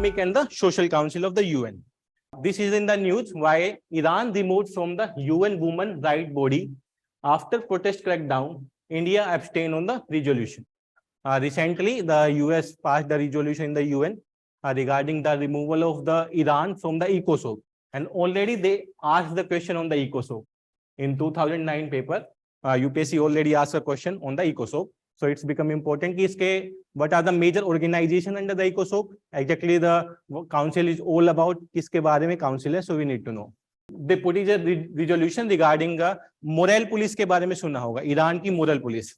Economic and the Social Council of the UN. This is in the news why Iran removed from the UN Women Rights Body after protest crackdown. India abstained on the resolution. Recently, the US passed the resolution in the UN regarding the removal of the Iran from the ECOSOC, and already they asked the question on the ECOSOC. In 2009 paper, UPSC already asked a question on the ECOSOC. So it's become important कि what are the major organization under the ECOSOC? Exactly the council is all about किसके बारे में council है, so we need to know. They put is a resolution regarding moral police के बारे में सुना होगा, ईरान की moral police.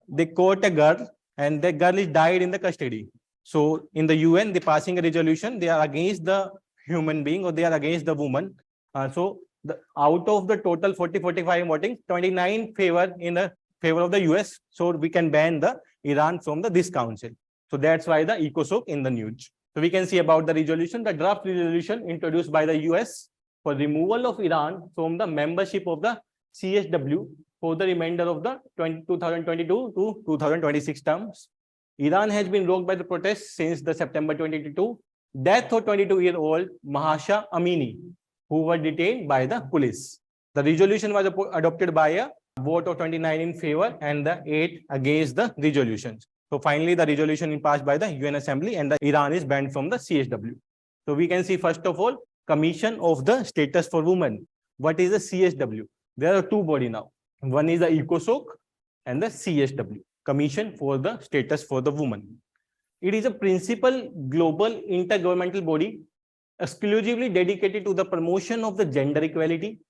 They caught a girl and the girl is died in the custody. So in the UN, they passing a resolution, they are against the human being or they are against the woman. So out of the total 40-45 voting, 29 favor in the favor of the US. So we can ban the Iran from this council. So that's why the ECOSOC in the news. So we can see about the resolution, the draft resolution introduced by the US for removal of Iran from the membership of the CSW for the remainder of the 2022 to 2026 terms. Iran has been rocked by the protests since the September 2022 death of 22-year-old Mahsa Amini, who were detained by the police. The resolution was adopted by a vote of 29 in favor and the 8 against the resolutions. So finally, the resolution is passed by the UN Assembly and the Iran is banned from the CSW. So we can see first of all, Commission of the Status for Women. What is the CSW? There are two bodies now. One is the ECOSOC and the CSW, Commission for the Status for the Woman. It is a principal global intergovernmental body exclusively dedicated to the promotion of the gender equality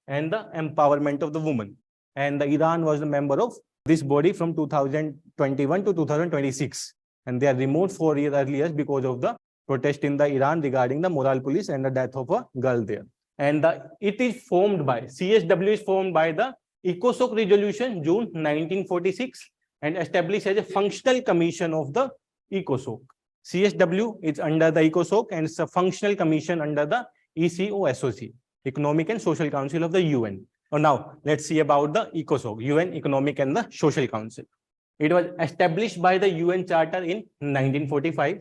and the empowerment of the woman. And the Iran was a member of this body from 2021 to 2026. And they are removed 4 years earlier because of the protest in the Iran regarding the moral police and the death of a girl there. And it is formed by, CSW is formed by the ECOSOC resolution June 1946 and established as a functional commission of the ECOSOC. CSW is under the ECOSOC and it's a functional commission under the ECOSOC, Economic and Social Council of the UN. Now, let's see about the ECOSOC, UN Economic and the Social Council. It was established by the UN Charter in 1945.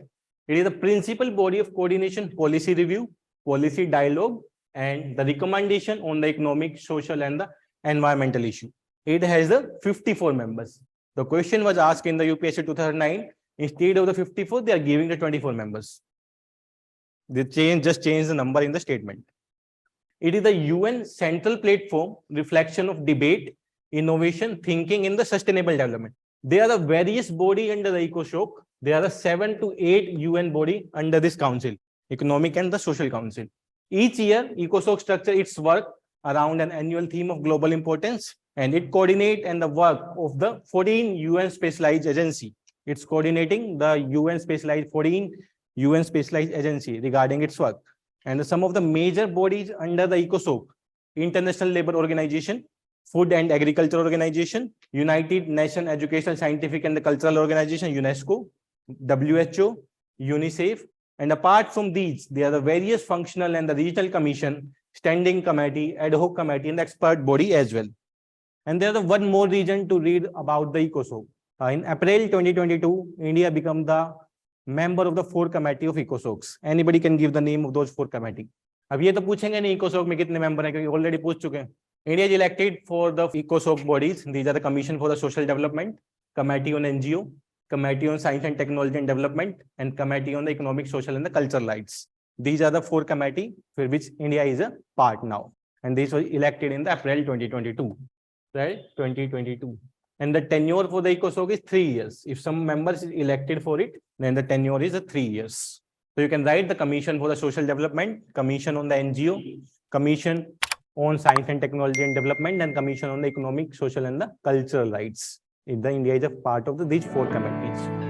It is the principal body of coordination, policy review, policy dialogue, and the recommendation on the economic, social, and the environmental issue. It has 54 members. The question was asked in the UPSC 2009. Instead of the 54, they are giving the 24 members. They just change the number in the statement. It is the UN central platform, reflection of debate, innovation, thinking in the sustainable development. There are the various bodies under the ECOSOC. There are the 7 to 8 UN body under this council, Economic and the Social Council. Each year, ECOSOC structure its work around an annual theme of global importance, and it coordinates and the work of the 14 UN specialized agency. It's coordinating the UN specialized 14 UN specialized agency regarding its work. And some of the major bodies under the ECOSOC: International Labour Organization, Food and Agriculture Organization, United Nations Educational, Scientific and Cultural Organization, UNESCO, WHO, UNICEF. And apart from these, there are the various functional and the regional commission, standing committee, ad hoc committee, and the expert body as well. And there is one more reason to read about the ECOSOC. In April 2022, India became the member of the 4 committee of ECOSOCs. Anybody can give the name of those 4 committee. अब ये तो पूछेंगे नहीं ECOSOC में कितने member हैं क्योंकि already पूछ चुके हैं. India is elected for the ECOSOC bodies. These are the Commission for the Social Development, Committee on NGO, Committee on Science and Technology and Development, and Committee on the Economic, Social and the Cultural Rights. These are the 4 committees for which India is a part now. And this was elected in the April 2022. Right? 2022. And the tenure for the ECOSOC is 3 years. If some members is elected for it, then the tenure is 3 years. So you can write the Commission for the Social Development, Commission on the NGO, Commission on Science and Technology and Development, and Commission on the Economic, Social and the Cultural Rights. India is a part of these 4 committees.